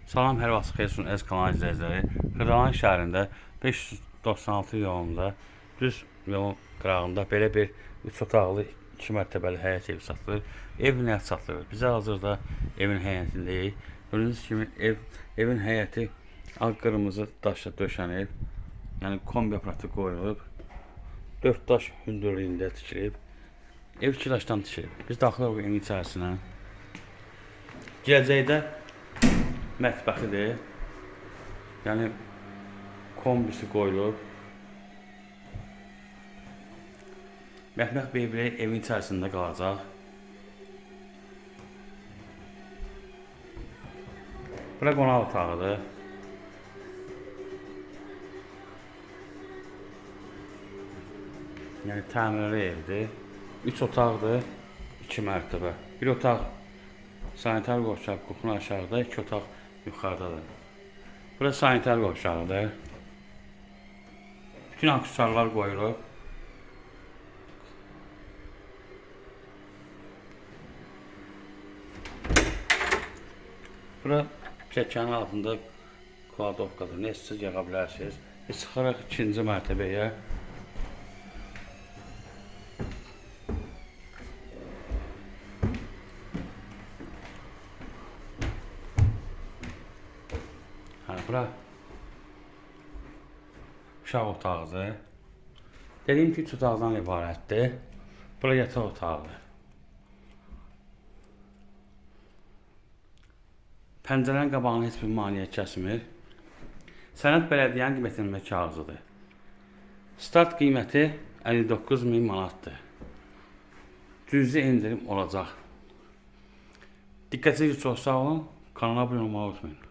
Salam, hər vaxt xeyir olsun, kanal izləyiciləri. Xırdalan şəhərində 596 yolunda düz yolun qırağında belə bir 3 otaqlı 2 mərtəbəli həyət evi satılır. Ev nəyə satılır? Bizə hazırda evin həyətindəyik. Gördüyünüz kimi evin həyəti ağ qırmızı daşla döşənib. Yəni kombi aparatı qoyulub. 4 daş hündürlüyündə tikilib. Ev 2 daşdan tikilib. Biz daxilıq evin içərisinə. Gələcəkdə mətbəxidir. Yəni kombisi qoyulub. Mətbəx beybliyi evin içərisində qalacaq. Bura qonaq otağıdır. Yəni təmirli evdir. 3 otaqdır, 2 mərtəbə. Bir otaq sanitar qovşaq, qapının aşağıda, 2 otaq yuxarıdadır. Burası sanitar qovşağıdır. Bütün aksesuarlar qoyulub. Bura pilləkənin altında kladovkadır. Nə istəyirsiniz yağa bilərsiniz. Biz çıxaraq 2-ci mərtəbəyə. Bura uşaq otağıdır. Dediyim ki, 3 otaqdan ibarətdir. Bura yataq otağıdır. Pəncərənin qabağını heç bir maneə kəsmir. Sənəd bələdiyyənin qiymətləndirmə kağızıdır. Start qiyməti 59.000 manatdır. Cüzi indirim olacaq. Diqqətiniz çox sağ olun. Kanala abunə olmayı unutmayın.